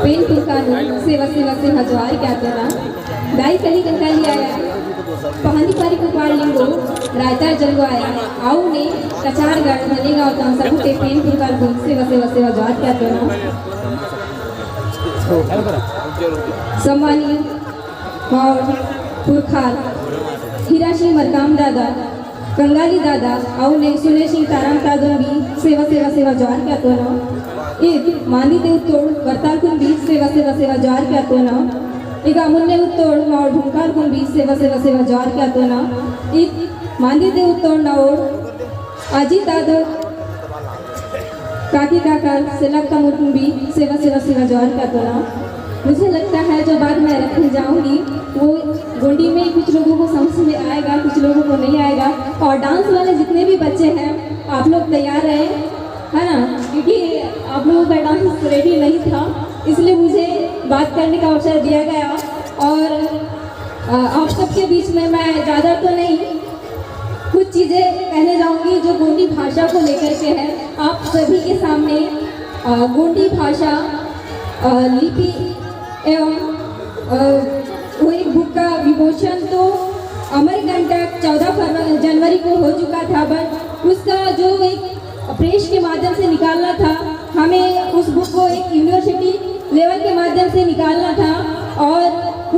Pen पुरकानु सेवा सेवा से हजवार क्या तेरा दाई कली कंकाली आया पहानी पारी कुपार लिंगो रायता जलगो आया आउ ने कचार गाड़ धनेगा होता सब के पेन पुरकार को सेवा सेवा से हजवार क्या तेरा सम्मानी और पुरखार हिराशी मरकाम दादा कंगाली दादा आउ ने सुनेशी ताराम तादों भी सेवा सेवा सेवा जवार क्या तो ना एक मांदी दे उत्तोड़ वर्ताल कुन भी सेवा सेवा सेवा जवार क्या तो ना एक अमुन्ने उत्तोड़ और ढूंढकार कुन भी सेवा सेवा सेवा जवार क्या तो ना एक मांदी दे उत्तोड़ नाओड़ आजी दादा काकी काका सिलक का मुर्कुन भी सेवा सेवा सेवा जवार क्या तो ना मुझे लगता है जो बात मैं रखने जाऊंगी वो गोंडी में कुछ लोगों को समझ में आएगा, कुछ लोगों को नहीं आएगा। और डांस वाले जितने भी बच्चे हैं आप लोग तैयार रहे, है ना, क्योंकि आप लोगों का डांस रेडी नहीं था, इसलिए मुझे बात करने का अवसर दिया गया। और आप सबके बीच में मैं ज़्यादा तो नहीं, कुछ चीज़ें कहने जाऊंगी जो गोंडी भाषा को लेकर के है। आप सभी के सामने गोंडी भाषा लिपि एवं वो एक बुक का विमोचन तो अमरकंटक 14 जनवरी को हो चुका था, बट उसका जो एक प्रेस के माध्यम से निकालना था, हमें उस बुक को एक यूनिवर्सिटी लेवल के माध्यम से निकालना था और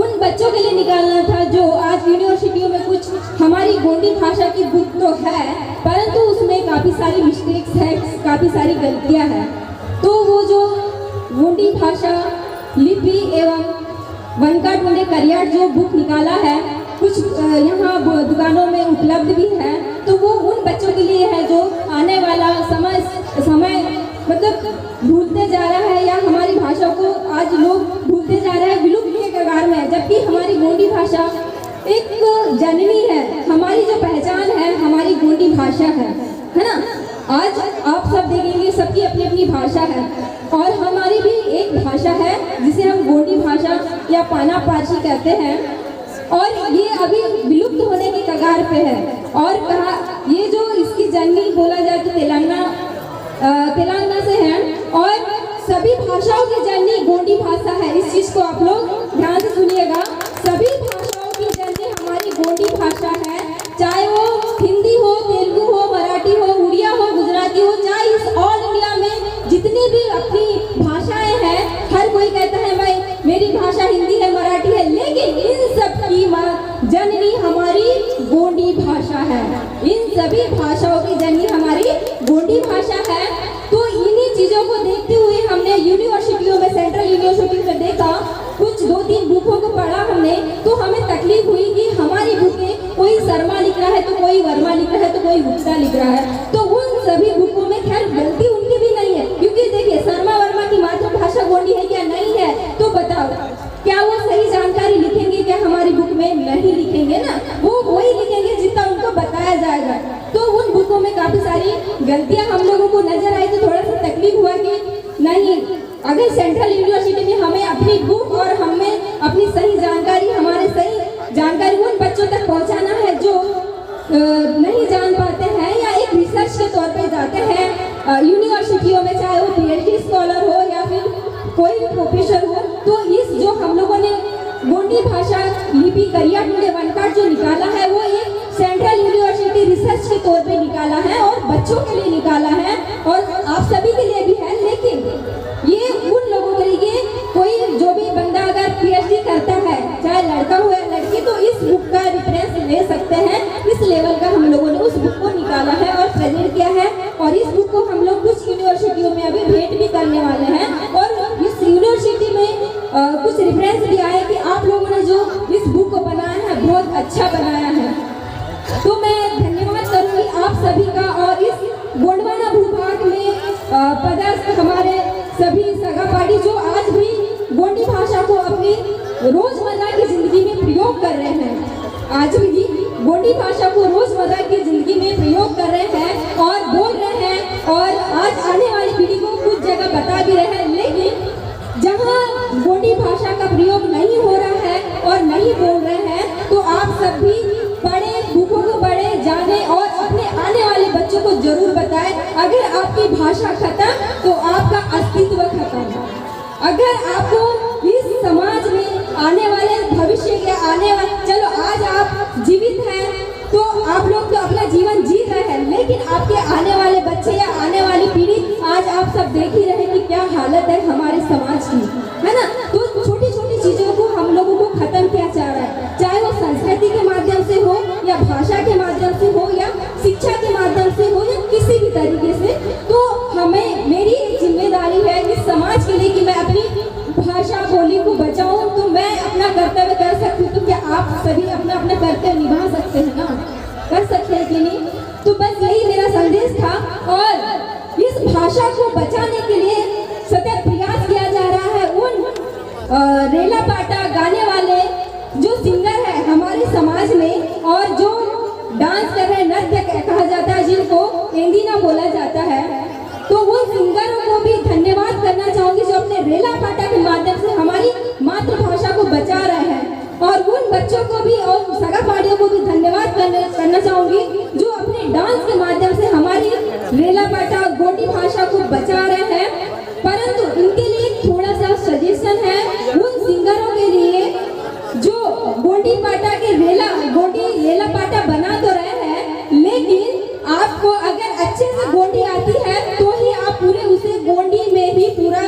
उन बच्चों के लिए निकालना था जो आज यूनिवर्सिटियों में कुछ हमारी गोंडी भाषा की बुक तो है परंतु उसमें काफ़ी सारी मिस्टेक्स है, काफ़ी सारी गलतियाँ हैं। तो वो जो गोंडी भाषा लिपि एवं वनका ढूंढे करियाट जो बुक निकाला है, कुछ यहाँ दुकानों में उपलब्ध भी है, तो वो उन बच्चों के लिए है जो आने वाला समय मतलब भूलते जा रहा है या हमारी भाषा को आज लोग भूलते जा रहे हैं, विलुप्त के कगार में है। जबकि हमारी गोंडी भाषा एक जननी है, हमारी जो पहचान है हमारी गोंडी भाषा है ना। आज आप सब देखेंगे सबकी अपनी अपनी भाषा है और हमारी भी एक भाषा है जिसे हम गोंडी भाषा या पाना पारसी कहते हैं और ये अभी विलुप्त होने की कगार पे है। और कहा ये जो इसकी जननी बोला जाए तो तेलंगाना से है और सभी भाषाओं की जननी गोंडी भाषा है। इस चीज़ को आप लोग ध्यान से सुनिएगा, सभी भाषाओं की जननी हमारी गोंडी भाषा है, चाहे वो हिंदी हो, तेलुगु हो, मराठी हो, उड़िया हो, गुजराती हो, चाहे इस ऑल इंडिया में जितनी भी अपनी भाषाएं हैं, हर कोई कहता है भाई मेरी भाषा हिंदी है, मराठी है, लेकिन इन सब की जननी हमारी गोंडी भाषा है। इन सभी भाषाओं की जननी हमारी गोंडी भाषा है। तो इन्हीं चीज़ों को देखते हुए हमने यूनिवर्सिटियों में, सेंट्रल यूनिवर्सिटी में देखा, कुछ 2-3 बुकों को पढ़ा हमने, तो हमें तकलीफ हुई कि हमारी बुकें कोई शर्मा लिख रहा है तो कोई वर्मा लिख रहा है तो कोई गुप्ता लिख रहा है। तो उन सभी बुकों में खैर गलती उनकी भी नहीं है, क्योंकि देखिए शर्मा वर्मा की मातृभाषा गोंडी है क्या नहीं है, तो बताओ क्या वो सही जानकारी लिखेंगे क्या हमारी बुक में? नहीं लिखेंगे ना, वो वही लिखेंगे जितना उनको बताया जाएगा। तो उन बुकों में काफ़ी सारी गलतियाँ हम लोगों को नजर आई, तो थोड़ा सा तकलीफ हुआ कि नहीं, अगर सेंट्रल यूनिवर्सिटी में हमें अपनी बुक और हमें अपनी सही जानकारी, हमारे सही जानकारी उन बच्चों तक पहुंचाना है जो नहीं जान पाते हैं या एक रिसर्च के तौर पे जाते हैं यूनिवर्सिटियों में, चाहे वो PhD स्कॉलर हो या फिर कोई भी प्रोफेसर हो। तो इस जो हम लोगों ने गोंडी भाषा लिपि करिया ढूंढे वनकाट जो निकाला है वो एक सेंट्रल यूनिवर्सिटी रिसर्च के तौर पे निकाला है और बच्चों के लिए निकाला है और आप सभी के लिए भी है, लेकिन ये उन लोगों के लिए, कोई जो भी बंदा अगर PhD करता है, चाहे लड़का हो या लड़की, तो इस बुक का रेफरेंस ले सकते हैं। इस लेवल का हम लोगों ने उस बुक को निकाला है और प्रेजेंट किया है और इस बुक को हम लोग कुछ यूनिवर्सिटियों में अभी भेंट भी करने वाले हैं और इस यूनिवर्सिटी में कुछ रेफरेंस भी आए कि आप लोगों ने जो इस बुक को बनाया है बहुत अच्छा बनाया है। तो मैं धन्यवाद करूँगी आप सभी का और इस गोंडवाना भूभाग में पदस्थ हमारे सभी सगापाड़ी जो आज भी गोंडी भाषा को अपनी रोजमर्रा की जिंदगी में प्रयोग कर रहे हैं, आज भी गोंडी भाषा को रोजमर्रा की जिंदगी में प्रयोग कर रहे हैं और बोल रहे हैं और आज आने वाली पीढ़ी को कुछ जगह बता भी रहे हैं। लेकिन जहाँ गोंडी भाषा का प्रयोग नहीं हो रहा है और नहीं बोल रहे हैं, तो आप सब भी पढ़े, बुकों को पढ़े, जाने और अपने आने वाले बच्चों को जरूर बताएं। अगर आपकी भाषा खत्म तो आपका अस्तित्व खत्म। अगर आपको इस समाज में आने वाले भविष्य के आने वाले, चलो आज आप जीवित हैं तो आप लोग तो अपना जीवन जी रहे हैं, लेकिन आपके आने वाले बच्चे या आने वाली पीढ़ी, आज आप सब देख ही रहे कि क्या हालत है हमारे समाज की, है ना। तो छोटी छोटी चीजों को हम लोगों को खत्म किया जा रहा है, चाहे वो संस्कृति के माध्यम से हो या भाषा के माध्यम से हो या शिक्षा के माध्यम से हो या किसी भी तरीके से। तो हमें, मेरी एक जिम्मेदारी है इस समाज के लिए कि मैं अपनी भाषा बोली को बचाऊं। तो मैं अपना कर्तव्य कर सकती हूँ, तो क्या आप सभी अपना अपना कर्तव्य निभा सकते हैं ना, कर सकते हैं कि नहीं। तो बस यही मेरा संदेश था, और इस भाषा को बचाने के लिए सतत प्रयास किया जा रहा है। उन रेला पाटा गाने वाले जो सिंगर है हमारे समाज में, और जो डांस कर रहे, नृत्य कहा जाता है जिनको एंदीना बोला जाता है, तो वो सिंगरों को भी धन्यवाद करना चाहूंगी जो अपने रेला पाटा के माध्यम से हमारी मातृभाषा को बचा रहे हैं। और उन बच्चों को भी और सहपाठियों को भी धन्यवाद करना चाहूंगी जो अपने डांस के माध्यम से हमारी रेला पाटा और गोंडी भाषा को बचा रहे हैं। परंतु इनके लिए थोड़ा सा सजेशन है उन सिंगरों के लिए जो गोंडी पाटा के गोंडी रेला पाटा बना तो रहे हैं, लेकिन आपको अगर अच्छे से गोंडी आती है तो ही आप पूरे उसे गोंडी में ही पूरा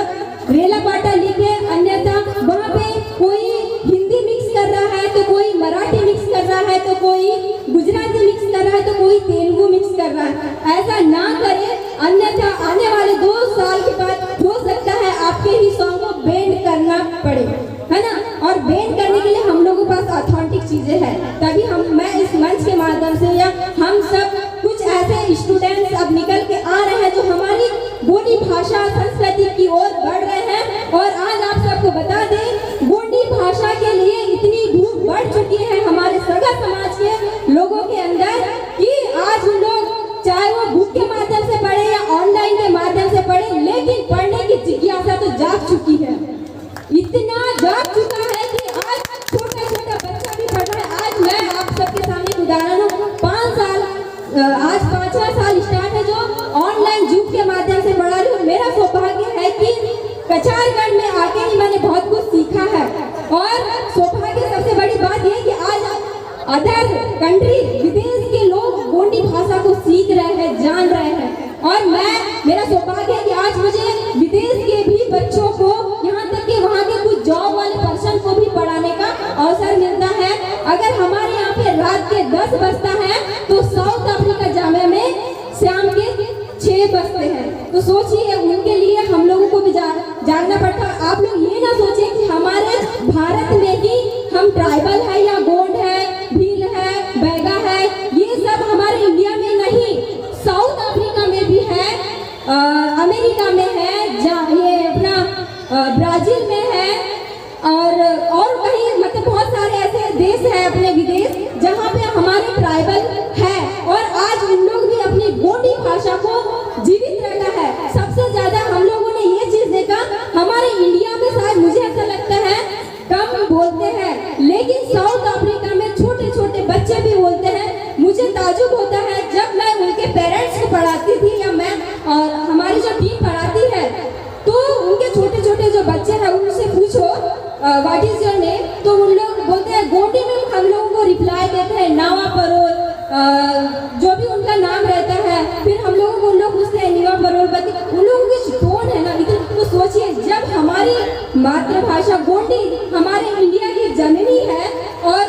रेला पाटा लिखे, अन्यथा वहाँ पे कोई हिंदी मिक्स कर रहा है तो कोई मराठी मिक्स कर रहा है तो कोई गुजराती मिक्स कर रहा है तो कोई तेलुगु मिक्स कर रहा है। ऐसा ना करें, अन्यथा आने वाले 2 साल के बाद हो सकता है आपके ही सॉन्ग को बैंड करना पड़े, है ना। और बैंड करने के लिए हम लोगों के पास ऑथेंटिक चीजें हैं, तभी मैं इस मंच के माध्यम से या हम सब कुछ ऐसे स्टूडेंट्स अब निकल के आ रहे हैं जो हमारी गोंडी भाषा संस्कृति की ओर बढ़ रहे हैं। और आज आप सबको बता दें, गोंडी भाषा के लिए इतनी भूख बढ़ चुकी है हमारे सगा समाज के लोगों के अंदर कि आज उन लोग चाहे वो बुक के माध्यम से पढ़े या ऑनलाइन के माध्यम से पढ़े, लेकिन पढ़ने की जिज्ञासा तो जाग चुकी है, इतना जाग चुका है कि आज छोटा छोटा बच्चा भी पढ़ रहा है। आज मैं आप सबके सामने एक उदाहरण हूँ, 5 साल, आज 5वां साल स्टार्ट है जो ऑनलाइन जूम के माध्यम से पढ़ा रही हूँ। मेरा सौभाग्य है कि कचारगढ़ में आके ही मैंने बहुत कुछ सीखा है, और सौभाग्य सबसे बड़ी बात यह कि आज अदर कंट्री, विदेश के लोग गोंडी भाषा को सीख रहे हैं, जान रहे हैं। और मेरा सौभाग्य है कि आज मुझे विदेश के भी बच्चों को, यहाँ तक कि वहाँ के कुछ जॉब वाले पर्सन को भी पढ़ाने का अवसर मिलता है। अगर हमारे यहाँ पे रात के 10 बजता है तो साउथ अफ्रीका जामिया में शाम के 6 बजते हैं। तो सोचिए उनके लिए हम लोगों को भी जागना पड़ता है। आप लोग ये ना सोचें कि हमारे भारत में ही हम ट्राइबल है या गोंड है, भील है, बैगा है, ये सब हमारे इंडिया में नहीं, साउथ अफ्रीका में भी है, अमेरिका में है, ये अपना ब्राजील में है, और कहीं मतलब बहुत सारे ऐसे देश है अपने विदेश जहाँ पे हमारे ट्राइबल है। और आज उन लोग भी अपनी गोंडी भाषा को जीवित रखा है। सबसे ज्यादा हम लोगों ने ये चीज देखा, हमारे इंडिया में शायद मुझे ऐसा लगता है कम बोलते हैं, लेकिन साउथ अफ्रीका में छोटे छोटे बच्चे भी बोलते हैं। मुझे ताजुब होता है जब मैं उनके पेरेंट्स को पढ़ाती थी या मैं और हमारी जो टीम पढ़ाती है, तो उनके छोटे छोटे जो बच्चे हैं उनसे पूछो व्हाट इज योर नेम, तो उन लोग बोलते हैं गोंडी में। हम लोगों को रिप्लाई देते हैं नावा परोल, जो भी उनका नाम रहता है। फिर हम लोगों को उन लोग पूछते हैं नीवा परोल बती, उन लोगों की टोन है ना इतनी। तो सोचिए जब हमारी मातृभाषा गोंडी हमारे इंडिया की जननी है और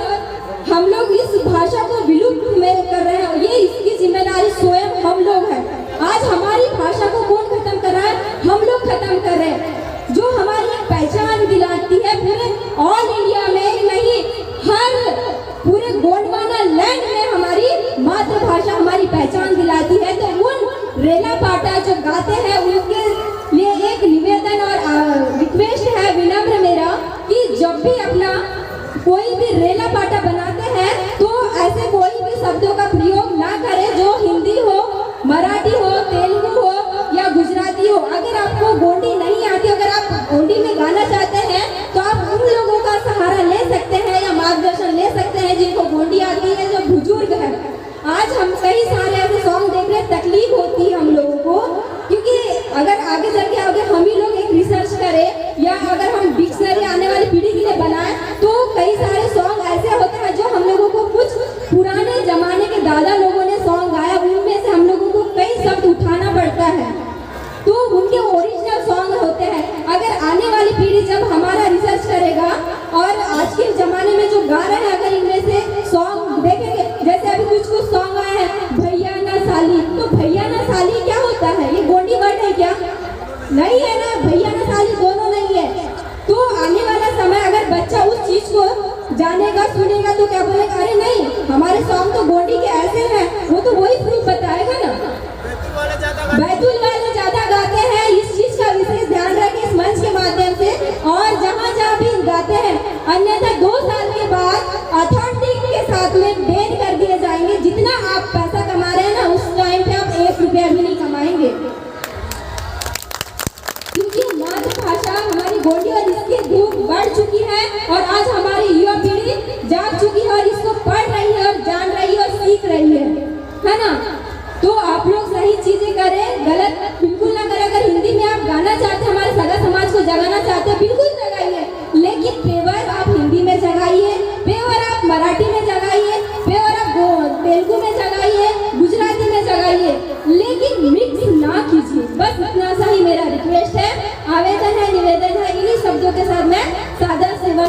हम लोग इस भाषा को विलुप्त में कर रहे हैं, ये इसकी जिम्मेदारी स्वयं हम लोग हैं। आज हमारी भाषा को कौन खत्म कर रहा है? हम लोग खत्म कर रहे हैं। जो हमारी पहचान दिलाती है पूरे ऑल इंडिया में नहीं, हर पूरे गोंडवाना लैंड में हमारी मातृभाषा हमारी पहचान दिलाती है। तो उन रेला पाटा जो गाते हैं उनके लिए एक निवेदन और रिक्वेस्ट है, विनम्र मेरा, कि जब भी अपना कोई भी रेला पाटा बनाते हैं तो ऐसे कोई भी शब्दों का प्रयोग ना करें जो हिंदी हो, मराठी हो, तेलुगु हो या गुजराती हो। अगर आपको गोंडी नहीं आती, अगर आप गोंडी में गाना चाहते हैं तो आप उन लोगों का सहारा ले सकते हैं या मार्गदर्शन ले सकते हैं जिनको गोंडी आती है, जो बुजुर्ग है। आज हम कई सारे ऐसे सॉन्ग देख रहे हैं, तकलीफ होती है हम लोगों को, क्योंकि अगर आगे चल के अगर हम ही लोग एक रिसर्च करें या तो उनके ओरिजिनल सॉन्ग होते हैं। अगर आने वाली पीढ़ी जब हमारा रिसर्च करेगा और आज के ज़माने में जो गा रहे हैं अगर इनमें से सॉन्ग देखेंगे, जैसे अभी कुछ सॉन्ग आए हैं भैया ना साली, तो भैया ना साली क्या होता है? ये गोंडी वर्ड है क्या? नहीं है ना, भैया ना साली दोनों नहीं है। तो आने वाला समय अगर बच्चा उस चीज को जानेगा सुनेगा तो क्या बोलेगा, अरे नहीं हमारे सॉन्ग तो गोंडी के ऐसे हैं, वो तो वही प्रूफ बताएगा ना। बैतूल वाले ज्यादा गाते हैं, इस चीज का विशेष ध्यान रखें इस मंच के माध्यम से। और जहाँ जहाँ भी गाते हैं, अन्यथा 2 साल के बाद अथॉरिटी के साथ में बैन कर दिए जाएंगे। जितना आप पैसा कमा रहे हैं ना, उस टाइम पे आप 1 रुपया भी नहीं कमाएंगे, क्योंकि मातृभाषा हमारी गोंडी और इसकी धूप बढ़ चुकी है और आज हमारी युवा पीढ़ी जाग चुकी है और इसको पढ़ रही है और जान रही है और सीख रही है ना। तो आप लोग सही चीजें करें, गलत बिल्कुल ना करें। अगर हिंदी में आप गाना चाहते हैं, हमारे सगा समाज को जगाना चाहते हैं, बिल्कुल जगाइए, लेकिन पेवर आप हिंदी में जगाइए, पेवर आप मराठी में जगाइए, पेवर आप तेलुगु में जगाइए, गुजराती में जगाइए, लेकिन मिक्स ना कीजिए। बस इतना सा ही मेरा रिक्वेस्ट है, आवेदन है, निवेदन है। इन्हीं शब्दों के साथ मैं सादर सेवा